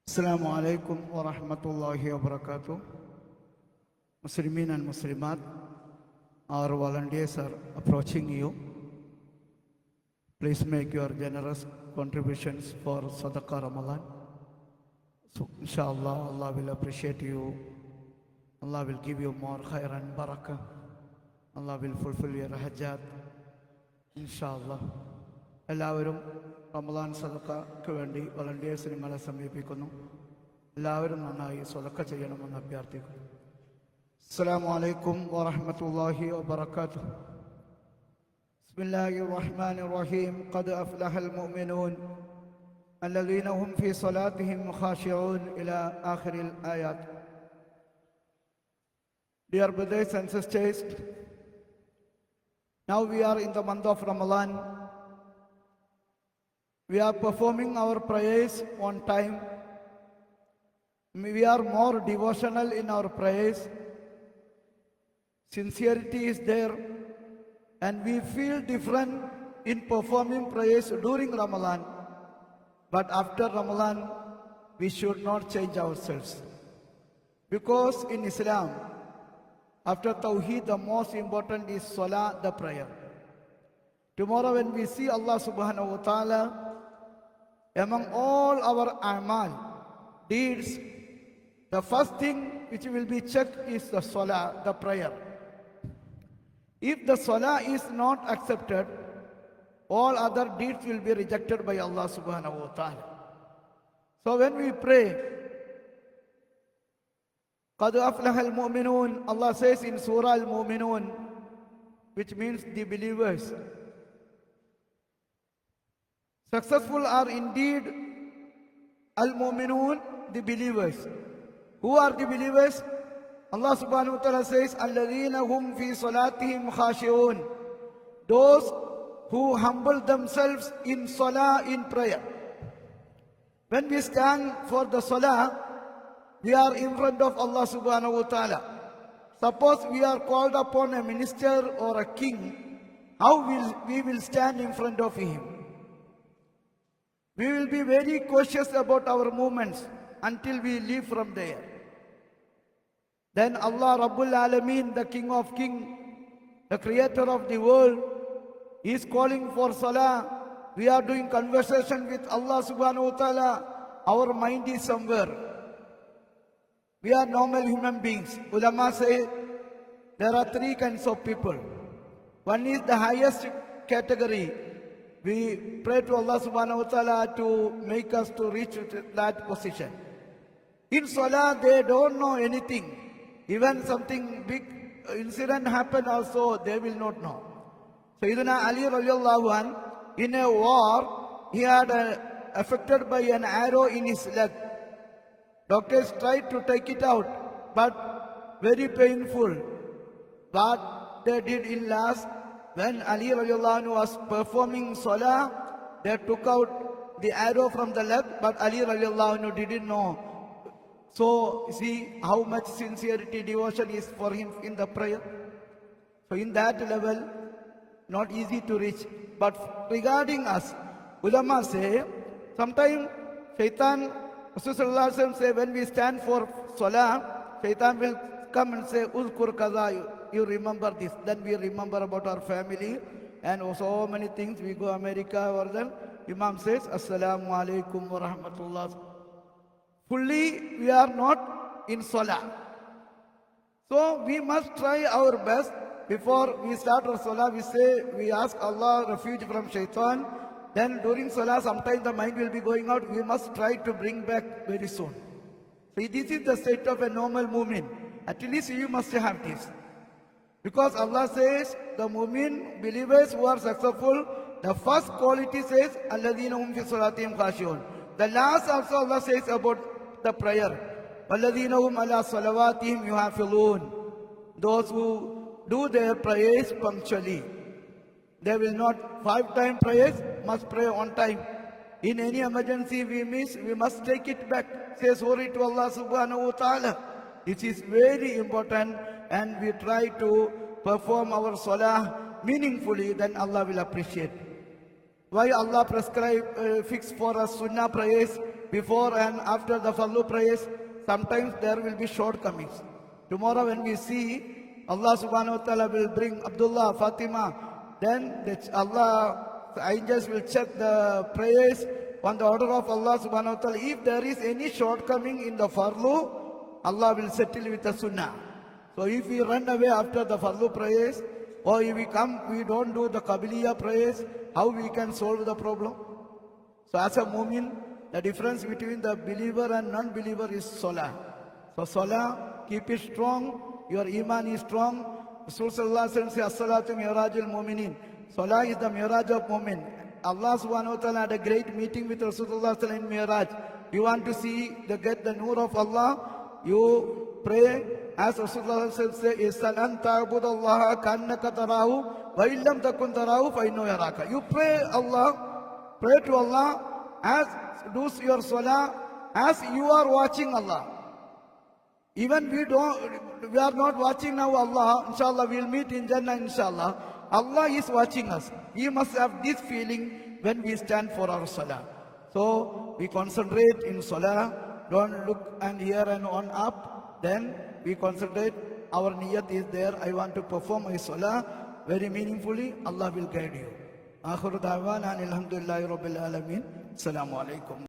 Assalamu alaikum wa rahmatullahi wa barakatuh. Muslimin and Muslimat, our volunteers are approaching you. Please make your generous contributions for Sadaqah Ramadan. So, inshallah, Allah will appreciate you. Allah will give you more khair and barakah. Allah will fulfill your hajat. Inshallah. എല്ലാവരും റമദാൻ സദഖയ്ക്ക് വേണ്ടി volunteers നിങ്ങളെ സമീപിക്കുന്നു. എല്ലാവരും നന്നായി സദഖ ചെയ്യണമെന്ന് അഭ്യർത്ഥിക്കുന്നു. അസ്സലാമു അലൈക്കും വറഹ്മത്തുള്ളാഹി വബറകാതുഹു. ബിസ്മില്ലാഹിർ റഹ്മാനിർ റഹീം. ഖദ് അഫ്ലഹൽ മുഅ്മിനൂൻ അല്ലദീന ഹും ഫീ സ്വലാത്തിഹിം ഖാശിഊൻ ഇലാ ആഖിറിൽ ആയാത്ത്. Dear brothers and sisters, now we are in the month of Ramadan. We are performing our prayers on time. We are more devotional in our prayers. Sincerity is there, and we feel different in performing prayers during Ramadan. But after Ramadan, we should not change ourselves. Because in Islam, after Tawheed, the most important is Salah, the prayer. Tomorrow when we see Allah subhanahu wa ta'ala, among all our amal, deeds, the first thing which will be checked is the salah, the prayer. If the salah is not accepted, all other deeds will be rejected by Allah subhanahu wa ta'ala. So when we pray, قَدْ أَفْلَحَ الْمُؤْمِنُونَ, Allah says in Surah Al-Mu'minun, which means the believers. Successful are indeed al-mu'minun, the believers. Who are the believers? Allah subhanahu wa ta'ala says, alladhina hum fi salatihim khashi'un, those who humble themselves in salah, in prayer. When we stand for the salah, we are in front of Allah subhanahu wa ta'ala. Suppose we are called upon a minister or a king, how will we stand in front of him? We will be very cautious about our movements until we leave from there. Then Allah Rabbul Alameen, the King of Kings, the Creator of the world, is calling for Salah. We are doing conversation with Allah subhanahu wa ta'ala. Our mind is somewhere. We are normal human beings. Ulama say there are three kinds of people. One is the highest category. We pray to Allah subhanahu wa ta'ala to make us to reach that position. In Salah, they don't know anything. Even something big incident happen also, they will not know. Sayyidina Ali radiallahu anh, in a war, he had affected by an arrow in his leg. Doctors tried to take it out, but very painful. But they did in last. When Ali radiallahu anhu was performing salah, they took out the arrow from the leg, but Ali radiallahu anhu didn't know. So, see how much sincerity, devotion is for him in the prayer. So, in that level, not easy to reach. But regarding us, ulama say, sometimes shaitan, Rasulullah say, when we stand for salah, shaitan will come and say, Uzkur kaza, you remember this. Then we remember about our family and so many things. We go America or then Imam says, Assalamu alaikum wa rahmatullah. Fully we are not in salah. So we must try our best. Before we start our salah, we ask Allah refuge from shaitan. Then during salah, sometimes the mind will be going out. We must try to bring back very soon. So this is the state of a normal mu'min. At least you must have this. Because Allah says, the mu'min, believers who are successful, the first quality says, alladhina hum fi salatihim khashi'un. The last also Allah says about the prayer, alladhina hum ala salawatihim yuhafidhun. Those who do their prayers punctually. They will not 5-time prayers, must pray on time. In any emergency we miss, we must take it back. Say sorry to Allah subhanahu wa ta'ala. This is very important, and we try to perform our salah meaningfully, then Allah will appreciate. Why Allah fix for us sunnah prayers? before and after the fardu prayers, sometimes there will be shortcomings. Tomorrow when we see, Allah subhanahu wa ta'ala will bring Abdullah, Fatima, then Allah, the angels will check the prayers on the order of Allah subhanahu wa ta'ala. If there is any shortcoming in the fardu, Allah will settle with the sunnah. So if we run away after the fardu prayers, or if we don't do the Qabiliya prayers, how we can solve the problem? So as a mu'min, the difference between the believer and non-believer is salah. So salah, keep it strong, your iman is strong. Rasul sallallahu alaihi wasallam says, as-salatu mi'rajul mu'minin. Salah is the mi'raj of mu'min. Allah subhanahu wa ta'ala had a great meeting with Rasulullah sallallahu alaihi wasallam in mi'raj. You want to see, get the nur of Allah, you pray as Rasulullah says, "Is'al ta'budallaha ka'annaka tarahu, wa illam takun tarahu fa innahu yaraka." You pray to Allah as do your salah as you are watching Allah. Even we are not watching now Allah. Inshallah, we'll meet in Jannah. Inshallah, Allah is watching us. We must have this feeling when we stand for our salah. So we concentrate in salah. Don't look and hear and on up. Then we concentrate, our niyat is there, I want to perform my salah very meaningfully, Allah will guide you. Akhiru da'wana alhamdulillahi rabbil alameen. Assalamu alaikum.